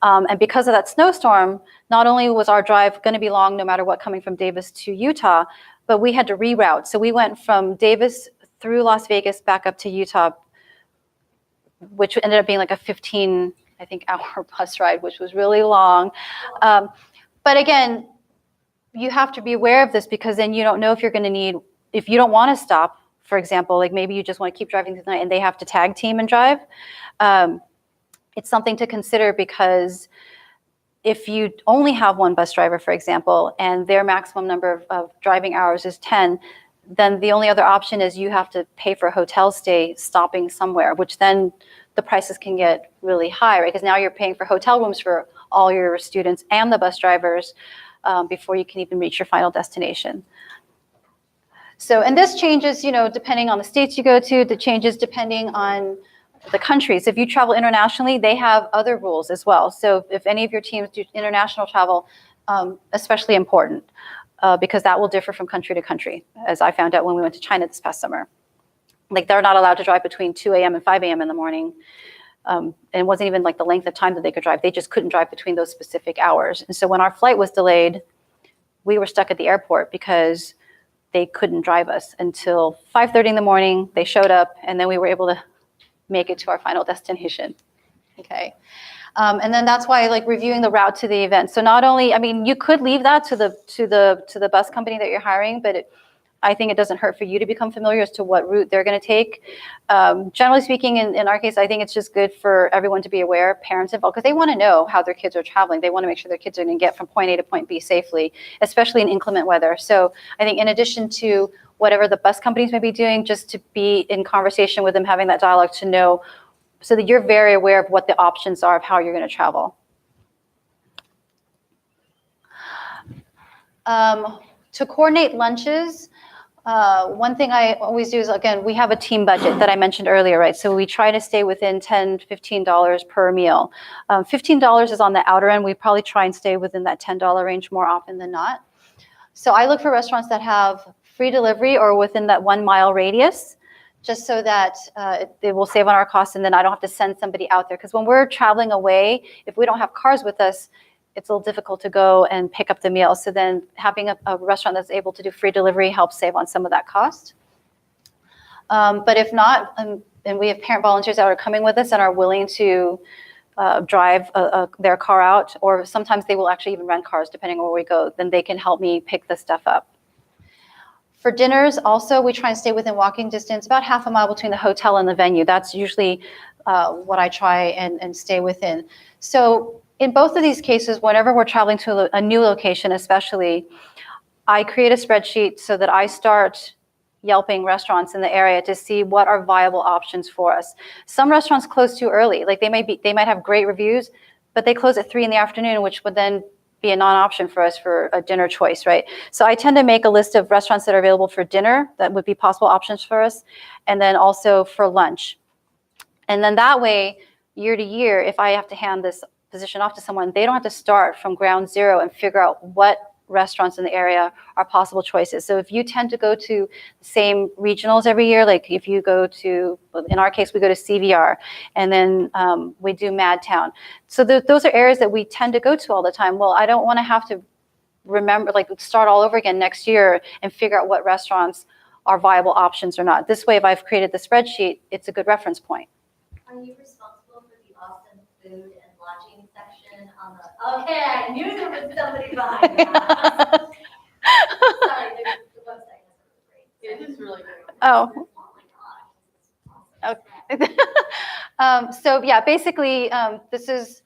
Speaker 1: And because of that snowstorm, not only was our drive going to be long no matter what coming from Davis to Utah, but we had to reroute. So we went from Davis through Las Vegas back up to Utah, which ended up being like a 15 hour bus ride, which was really long. But again, you have to be aware of this because then you don't know if you're going to need, if you don't want to stop, for example, like maybe you just want to keep driving through the night and they have to tag team and drive. It's something to consider because if you only have one bus driver, for example, and their maximum number of driving hours is 10, then the only other option is you have to pay for a hotel stay stopping somewhere, which then the prices can get really high, right? Because now you're paying for hotel rooms for all your students and the bus drivers before you can even reach your final destination. So, and this changes, depending on the states you go to, the changes depending on the countries. If you travel internationally, they have other rules as well. So if any of your teams do international travel, especially important because that will differ from country to country, as I found out when we went to China this past summer. Like they're not allowed to drive between 2 a.m. and 5 a.m. in the morning. And it wasn't even like the length of time that they could drive. They just couldn't drive between those specific hours. And so when our flight was delayed, we were stuck at the airport because they couldn't drive us until 5:30 in the morning. They showed up and then we were able to make it to our final destination. Okay. And then that's why like reviewing the route to the event. So not only, you could leave that to the bus company that you're hiring, but I think it doesn't hurt for you to become familiar as to what route they're going to take. Generally speaking, in our case, I think it's just good for everyone to be aware, parents involved, because they want to know how their kids are traveling. They want to make sure their kids are going to get from point A to point B safely, especially in inclement weather. So I think in addition to whatever the bus companies may be doing, just to be in conversation with them, having that dialogue to know, so that you're very aware of what the options are of how you're going to travel. To coordinate lunches, one thing I always do is, again, we have a team budget that I mentioned earlier, right? So we try to stay within $10, $15 per meal. $15 is on the outer end. We probably try and stay within that $10 range more often than not. So I look for restaurants that have free delivery or within that 1 mile radius, just so that it will save on our costs and then I don't have to send somebody out there. Because when we're traveling away, if we don't have cars with us, it's a little difficult to go and pick up the meal. So then having a restaurant that's able to do free delivery helps save on some of that cost. But if not, and we have parent volunteers that are coming with us and are willing to drive their car out, or sometimes they will actually even rent cars depending on where we go. Then they can help me pick the stuff up. For dinners, also, we try and stay within walking distance, about half a mile between the hotel and the venue. That's usually what I try and stay within. So in both of these cases, whenever we're traveling to a new location especially, I create a spreadsheet so that I start Yelping restaurants in the area to see what are viable options for us. Some restaurants close too early. Like they might have great reviews, but they close at 3 p.m, which would then be a non-option for us for a dinner choice, right? So I tend to make a list of restaurants that are available for dinner that would be possible options for us, and then also for lunch. And then that way, year to year, if I have to hand this position off to someone, they don't have to start from ground zero and figure out what restaurants in the area are possible choices. So if you tend to go to the same regionals every year, like if you go to, in our case, we go to CVR, and then we do Madtown. So those are areas that we tend to go to all the time. Well, I don't want to have to remember, like start all over again next year and figure out what restaurants are viable options or not. This way, if I've created the spreadsheet, it's a good reference point.
Speaker 4: Are you responsible for the awesome food and lodging section on the, okay, I knew there was somebody behind that. Sorry, the website is great.
Speaker 2: It is really good.
Speaker 1: Oh.
Speaker 4: Oh my gosh.
Speaker 1: Okay. So yeah, basically, this is,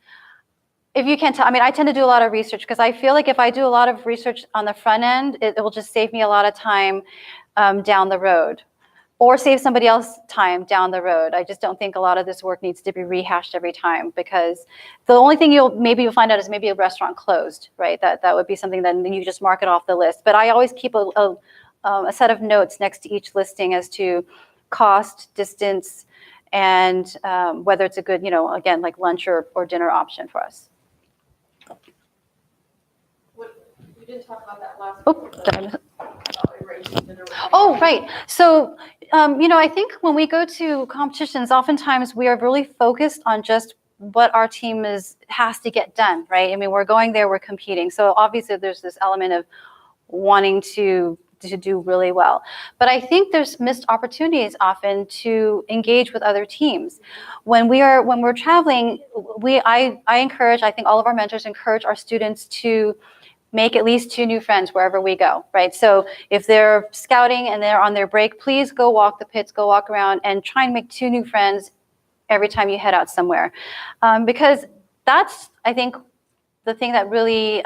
Speaker 1: if you can't tell, I mean, I tend to do a lot of research because I feel like if I do a lot of research on the front end, it will just save me a lot of time down the road, or save somebody else time down the road. I just don't think a lot of this work needs to be rehashed every time, because the only thing you'll find out is maybe a restaurant closed, right? That would be something that you just mark it off the list. But I always keep a set of notes next to each listing as to cost, distance, and whether it's a good, again, like lunch or dinner option for us.
Speaker 2: We didn't talk about that last
Speaker 1: Oh,
Speaker 2: week,
Speaker 1: did I miss it?
Speaker 2: about arranging dinner with
Speaker 1: Oh, right. So, I think when we go to competitions, oftentimes we are really focused on just what our team has to get done, right? I mean, we're going there, we're competing. So obviously there's this element of wanting to do really well. But I think there's missed opportunities often to engage with other teams. When we're traveling, I encourage, I think all of our mentors encourage our students to make at least 2 new friends wherever we go, right? So if they're scouting and they're on their break, please go walk the pits, go walk around and try and make 2 new friends every time you head out somewhere. Because that's, I think, the thing that really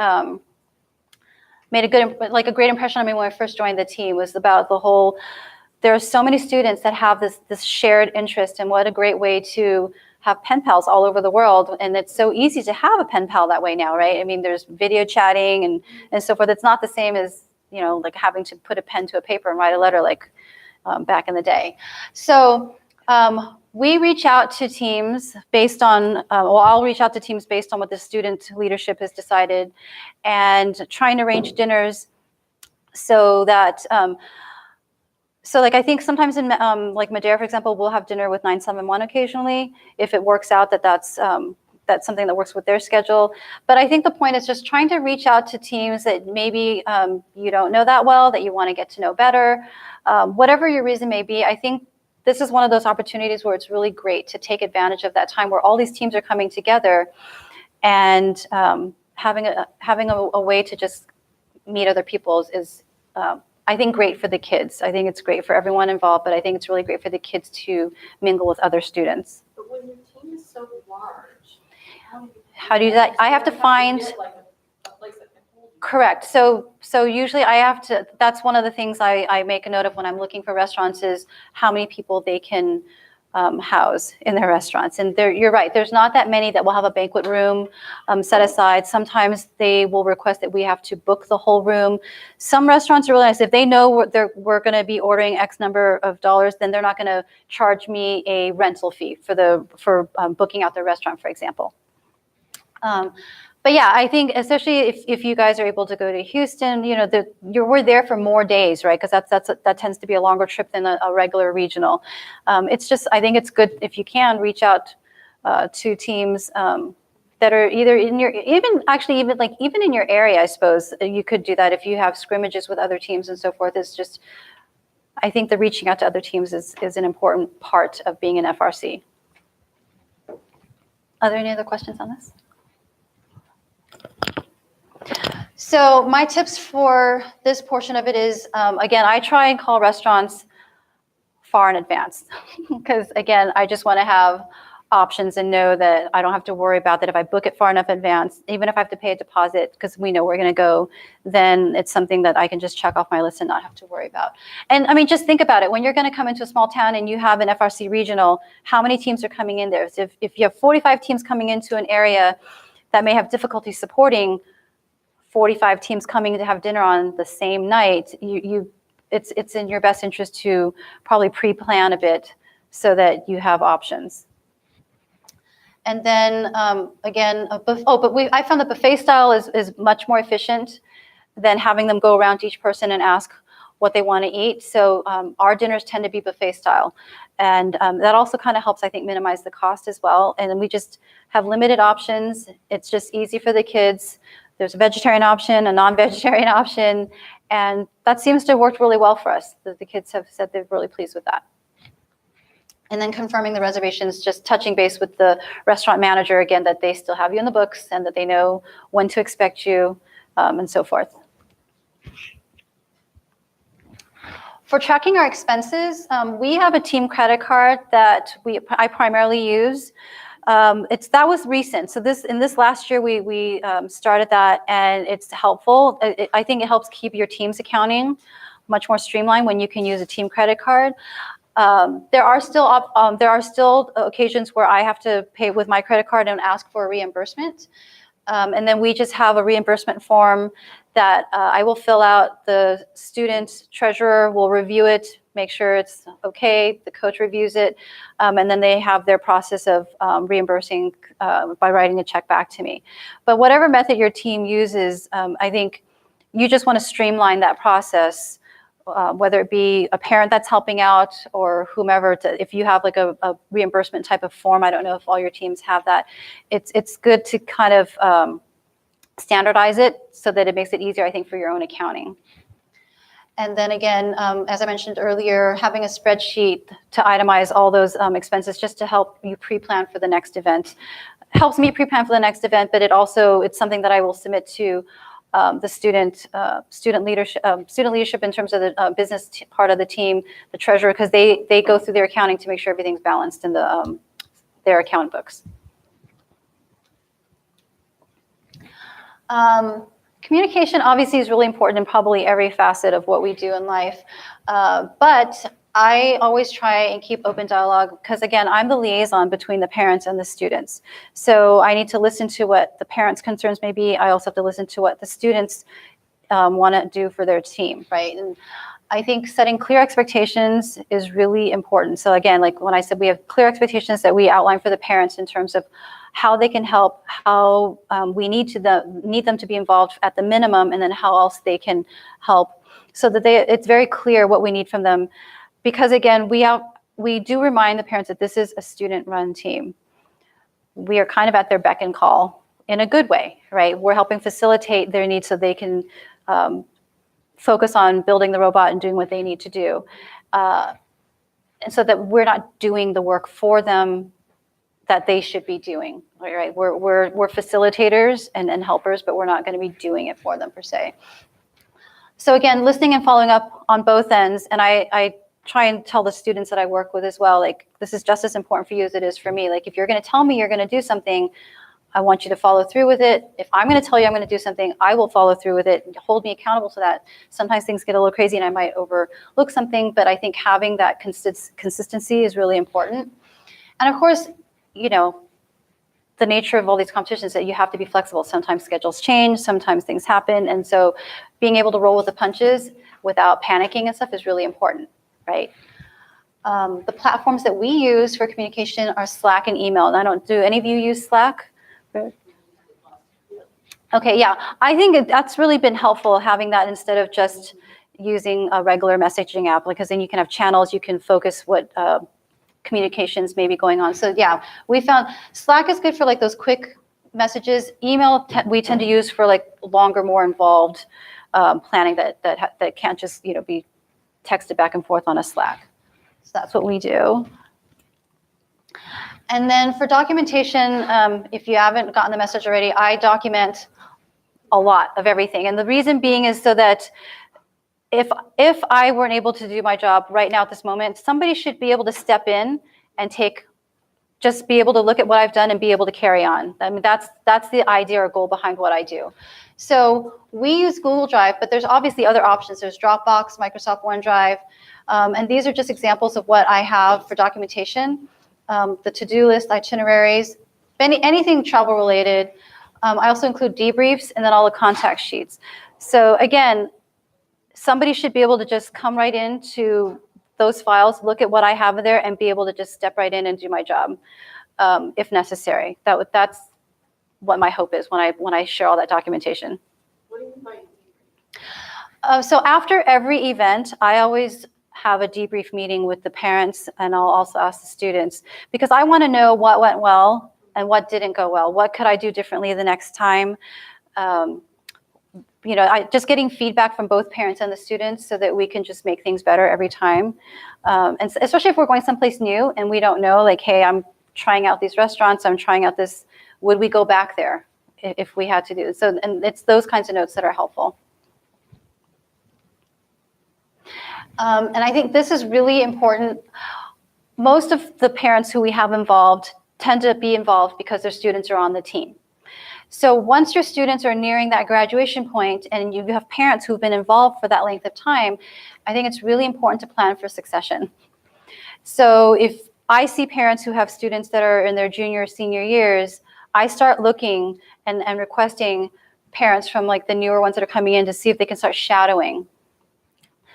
Speaker 1: made a great impression on me when I first joined the team was about the whole, there are so many students that have this shared interest, and what a great way to have pen pals all over the world. And it's so easy to have a pen pal that way now, right? I mean, there's video chatting and so forth. It's not the same as, like having to put a pen to a paper and write a letter like back in the day. So we reach out to teams based on, I'll reach out to teams based on what the student leadership has decided, and trying to arrange dinners so that, I think sometimes in like Madeira, for example, we'll have dinner with 971 occasionally, if it works out that's something that works with their schedule. But I think the point is just trying to reach out to teams that maybe you don't know that well, that you want to get to know better. Whatever your reason may be, I think this is one of those opportunities where it's really great to take advantage of that time where all these teams are coming together, and having a way to just meet other people is I think great for the kids. I think it's great for everyone involved, but I think it's really great for the kids to mingle with other students.
Speaker 2: But when your team is so large,
Speaker 1: How do you do that? I have to find.
Speaker 2: Get like a place that can hold you.
Speaker 1: Correct. So usually I have to, that's one of the things I make a note of when I'm looking for restaurants, is how many people they can house in their restaurants. And you're right, there's not that many that will have a banquet room set aside. Sometimes they will request that we have to book the whole room. Some restaurants are really nice. If they know we're going to be ordering X number of dollars, then they're not going to charge me a rental fee for booking out their restaurant, for example. But yeah, I think especially if you guys are able to go to Houston, we're there for more days, right? Because that tends to be a longer trip than a regular regional. It's just, I think it's good if you can reach out to teams that are either in your, even in your area. I suppose you could do that if you have scrimmages with other teams and so forth. It's just I think the reaching out to other teams is an important part of being an FRC. Are there any other questions on this? So my tips for this portion of it is, again, I try and call restaurants far in advance because, again, I just want to have options and know that I don't have to worry about that. If I book it far enough in advance, even if I have to pay a deposit because we know we're going to go, then it's something that I can just check off my list and not have to worry about. And I mean, just think about it. When you're going to come into a small town and you have an FRC regional, how many teams are coming in there? So if you have 45 teams coming into an area that may have difficulty supporting 45 teams coming to have dinner on the same night, it's in your best interest to probably pre-plan a bit so that you have options. And then again, I found the buffet style is much more efficient than having them go around to each person and ask what they want to eat. So our dinners tend to be buffet style. And that also kind of helps, I think, minimize the cost as well. And then we just have limited options. It's just easy for the kids. There's a vegetarian option, a non-vegetarian option, and that seems to have worked really well for us. The kids have said they're really pleased with that. And then confirming the reservations, just touching base with the restaurant manager again, that they still have you in the books and that they know when to expect you and so forth. For tracking our expenses, we have a team credit card that I primarily use. That was recent. So in this last year, we started that, and it's helpful. I think it helps keep your team's accounting much more streamlined when you can use a team credit card. There are still occasions where I have to pay with my credit card and ask for a reimbursement. And then we just have a reimbursement form that I will fill out. The student treasurer will review it, make sure it's okay. The coach reviews it. And then they have their process of reimbursing by writing a check back to me. But whatever method your team uses, I think you just want to streamline that process, whether it be a parent that's helping out or whomever. If you have like a reimbursement type of form, I don't know if all your teams have that. It's good to kind of standardize it so that it makes it easier, I think, for your own accounting. And then again, as I mentioned earlier, having a spreadsheet to itemize all those expenses just to help you pre-plan for the next event. Helps me pre-plan for the next event, but it's something that I will submit to the student leadership in terms of the business part of the team, the treasurer, because they go through their accounting to make sure everything's balanced in their account books. Communication obviously is really important in probably every facet of what we do in life, but I always try and keep open dialogue because, again, I'm the liaison between the parents and the students. So I need to listen to what the parents' concerns may be. I also have to listen to what the students want to do for their team, right? And I think setting clear expectations is really important. So again, like when I said we have clear expectations that we outline for the parents in terms of how they can help, how we need them to be involved at the minimum, and then how else they can help, so that it's very clear what we need from them. Because again, we do remind the parents that this is a student-run team. We are kind of at their beck and call in a good way, right? We're helping facilitate their needs so they can focus on building the robot and doing what they need to do. And so that we're not doing the work for them that they should be doing, right? We're facilitators and helpers, but we're not going to be doing it for them per se. So again, listening and following up on both ends, and I try and tell the students that I work with as well, like, this is just as important for you as it is for me. Like, if you're going to tell me you're going to do something, I want you to follow through with it. If I'm going to tell you I'm going to do something, I will follow through with it. Hold me accountable to that. Sometimes things get a little crazy and I might overlook something, but I think having that consistency is really important. And of course, you know, the nature of all these competitions is that you have to be flexible. Sometimes schedules change, sometimes things happen. And so being able to roll with the punches without panicking and stuff is really important, right? The platforms that we use for communication are Slack and email. And do any of you use Slack? Okay, yeah. I think that's really been helpful, having that instead of just using a regular messaging app, because then you can have channels, you can focus what communications may be going on. So yeah, we found Slack is good for like those quick messages. Email we tend to use for like longer, more involved planning that can't just, you know, be text it back and forth on a Slack. So that's what we do. And then for documentation, if you haven't gotten the message already, I document a lot of everything. And the reason being is so that if I weren't able to do my job right now at this moment, somebody should be able to step in and just be able to look at what I've done and be able to carry on. I mean, that's the idea or goal behind what I do. So we use Google Drive, but there's obviously other options. There's Dropbox, Microsoft OneDrive, and these are just examples of what I have for documentation. The to-do list, itineraries, anything travel related. I also include debriefs and then all the contact sheets. So again, somebody should be able to just come right into those files, look at what I have there, and be able to just step right in and do my job if necessary. That's what my hope is when I share all that documentation.
Speaker 2: What do you mean by debrief?
Speaker 1: So after every event, I always have a debrief meeting with the parents, and I'll also ask the students, because I want to know what went well and what didn't go well. What could I do differently the next time? Just getting feedback from both parents and the students so that we can just make things better every time. And especially if we're going someplace new and we don't know, like, hey, I'm trying out these restaurants, I'm trying out this, would we go back there if we had to do it? So, and it's those kinds of notes that are helpful. And I think this is really important. Most of the parents who we have involved tend to be involved because their students are on the team. So once your students are nearing that graduation point and you have parents who've been involved for that length of time, I think it's really important to plan for succession. So if I see parents who have students that are in their junior or senior years, I start looking and requesting parents from like the newer ones that are coming in to see if they can start shadowing,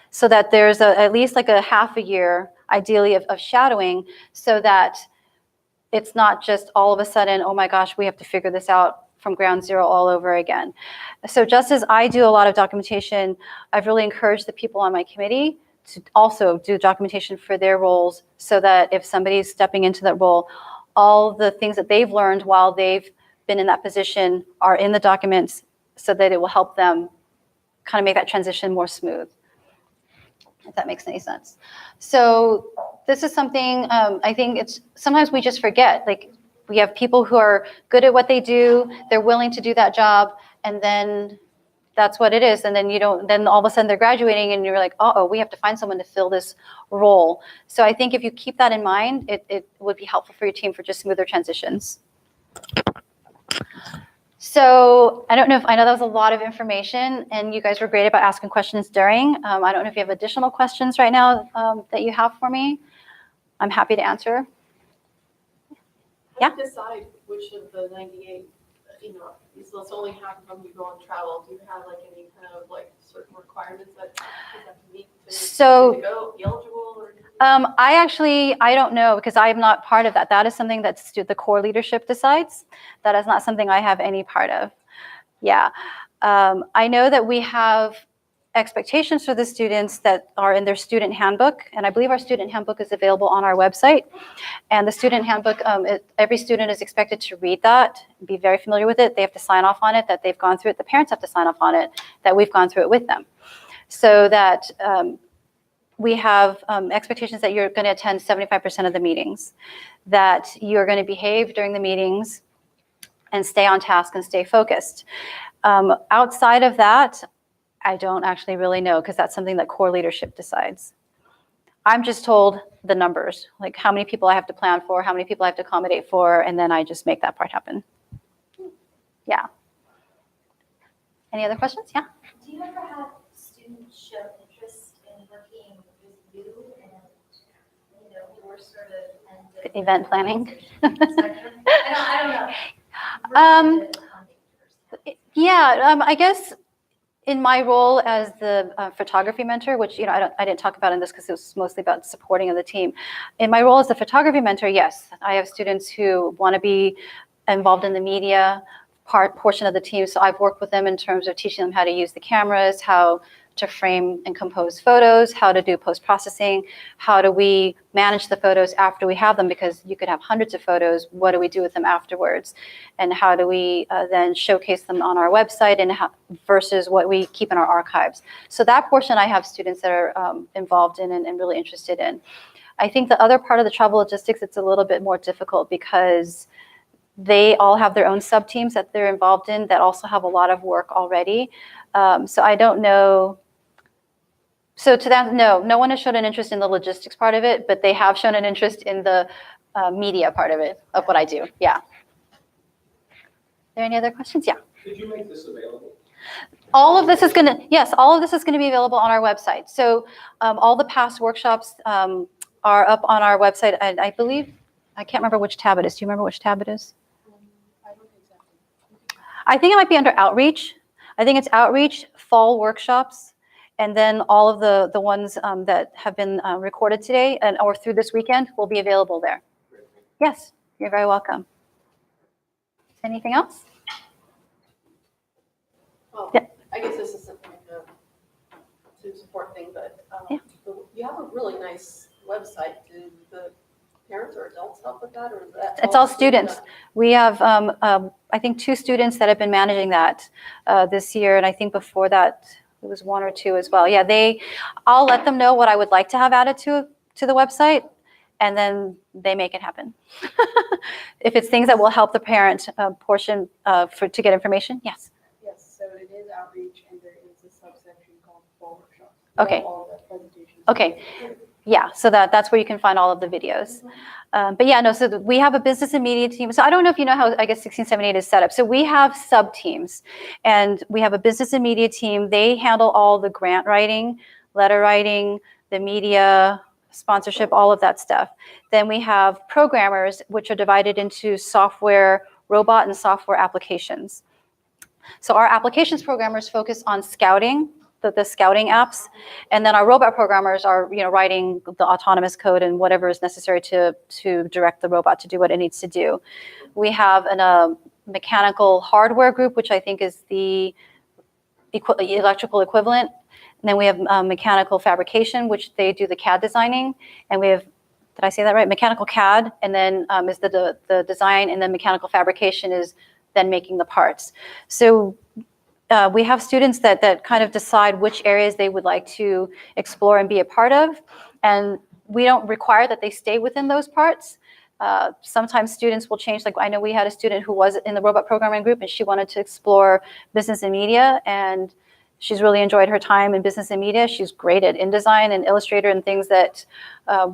Speaker 1: so that there's at least like a half a year, ideally, of shadowing, so that it's not just all of a sudden, oh my gosh, we have to figure this out from ground zero all over again. So just as I do a lot of documentation, I've really encouraged the people on my committee to also do documentation for their roles, so that if somebody's stepping into that role, all the things that they've learned while they've been in that position are in the documents, so that it will help them kind of make that transition more smooth, if that makes any sense. So this is something I think sometimes we just forget. Like, we have people who are good at what they do, they're willing to do that job, and then that's what it is. And then then all of a sudden they're graduating and you're like, uh-oh, we have to find someone to fill this role. So I think if you keep that in mind, it would be helpful for your team for just smoother transitions. So I know that was a lot of information, and you guys were great about asking questions during. I don't know if you have additional questions right now that you have for me. I'm happy to answer.
Speaker 2: How do you decide which of the 98, so it's only half of them you go on travel? Do you have like any kind of like certain requirements that you have to meet to go, be eligible? Or
Speaker 1: I don't know, because I am not part of that. That is something that the core leadership decides. That is not something I have any part of. Yeah. I know that we have expectations for the students that are in their student handbook, and I believe our student handbook is available on our website. And the student handbook, every student is expected to read that, be very familiar with it. They have to sign off on it, that they've gone through it. The parents have to sign off on it, that we've gone through it with them. So that we have expectations that you're going to attend 75% of the meetings, that you're going to behave during the meetings and stay on task and stay focused. Outside of that, I don't actually really know, because that's something that core leadership decides. I'm just told the numbers, like how many people I have to plan for, how many people I have to accommodate for, and then I just make that part happen. Yeah. Any other questions? Yeah.
Speaker 4: Do you ever have students show interest in working with you and, your sort of
Speaker 1: Event planning?
Speaker 4: I don't know.
Speaker 1: Yeah, I guess in my role as the photography mentor, which I didn't talk about in this because it was mostly about supporting of the team. In my role as the photography mentor, yes, I have students who want to be involved in the media portion of the team. So I've worked with them in terms of teaching them how to use the cameras, how to frame and compose photos, how to do post-processing, how do we manage the photos after we have them, because you could have hundreds of photos, what do we do with them afterwards? And how do we then showcase them on our website and versus what we keep in our archives. So that portion I have students that are involved in and really interested in. I think the other part of the travel logistics, it's a little bit more difficult because they all have their own sub-teams that they're involved in that also have a lot of work already. So I don't know. So to that, no one has shown an interest in the logistics part of it, but they have shown an interest in the media part of it, of what I do. Yeah. Are there any other questions? Yeah.
Speaker 5: Could you make this available?
Speaker 1: All of this is going to, yes, all of this is going to be available on our website. So all the past workshops are up on our website. I believe, I can't remember which tab it is. Do you remember which tab it is? I think it might be under outreach. I think it's outreach, fall workshops, and then all of the ones that have been recorded today or through this weekend will be available there. Yes, you're very welcome. Anything else?
Speaker 2: Well,
Speaker 1: Yeah.
Speaker 2: I guess this isn't like a to support thing, but
Speaker 1: Yeah.
Speaker 2: you have a really nice website. Do the parents or adults help with that, or is that?
Speaker 1: It's all students. We have, I think, 2 students that have been managing that this year, and I think before that it was 1 or 2 as well. Yeah, I'll let them know what I would like to have added to the website, and then they make it happen. If it's things that will help the parent portion to get information, yes.
Speaker 7: Yes, so it is outreach, and there is a subsection called fall workshop.
Speaker 1: Okay.
Speaker 7: All the presentations.
Speaker 1: Okay. Yeah, so that's where you can find all of the videos. But yeah, no, so we have a business and media team. So I don't know if you know how, I guess, 1678 is set up. So we have sub-teams, and we have a business and media team. They handle all the grant writing, letter writing, the media, sponsorship, all of that stuff. Then we have programmers, which are divided into software, robot and software applications. So our applications programmers focus on scouting, the scouting apps, and then our robot programmers are writing the autonomous code and whatever is necessary to direct the robot to do what it needs to do. We have a mechanical hardware group, which I think is the electrical equivalent. And then we have mechanical fabrication, which they do the CAD designing, and we have, did I say that right? Mechanical CAD, and then is the design, and then mechanical fabrication is then making the parts. So we have students that kind of decide which areas they would like to explore and be a part of, and we don't require that they stay within those parts. Sometimes students will change. Like I know we had a student who was in the robot programming group, and she wanted to explore business and media, and she's really enjoyed her time in business and media. She's great at InDesign and Illustrator and things that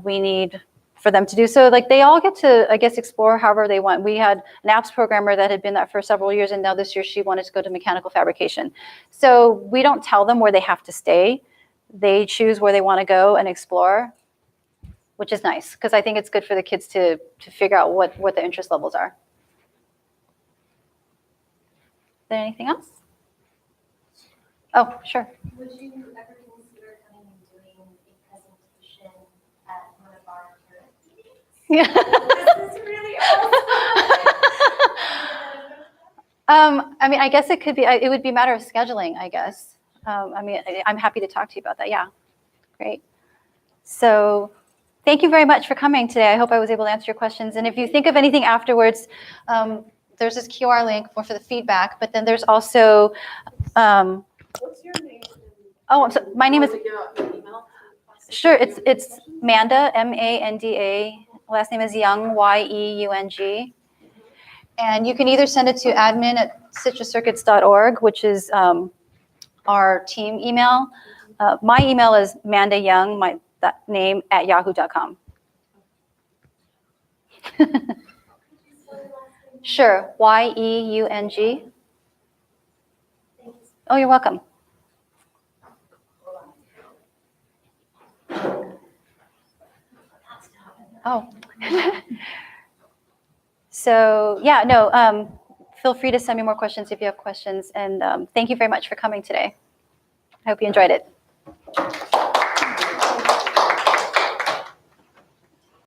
Speaker 1: we need for them to do. So like they all get to, I guess, explore however they want. We had an apps programmer that had been that for several years, and now this year she wanted to go to mechanical fabrication. So we don't tell them where they have to stay. They choose where they want to go and explore, which is nice, because I think it's good for the kids to figure out what their interest levels are. Is there anything else? Oh, sure.
Speaker 4: Would you ever consider coming and doing a presentation at one of our parent meetings?
Speaker 1: Yeah.
Speaker 4: This is really awesome.
Speaker 1: I mean, I guess it could be, it would be a matter of scheduling, I guess. I mean, I'm happy to talk to you about that. Yeah, great. So thank you very much for coming today. I hope I was able to answer your questions. And if you think of anything afterwards, there's this QR link for the feedback, but then there's also,
Speaker 2: What's your name?
Speaker 1: oh, I'm sorry, my name is,
Speaker 2: Want to give out your email?
Speaker 1: sure, it's Manda, M-A-N-D-A. Last name is Young, Y-E-U-N-G. And you can either send it to admin@citruscircuits.org, which is our team email. My email is Manda Young, that name, @yahoo.com. Sure, Y-E-U-N-G. Oh, you're welcome. Oh. So yeah, no, feel free to send me more questions if you have questions. And thank you very much for coming today. I hope you enjoyed it.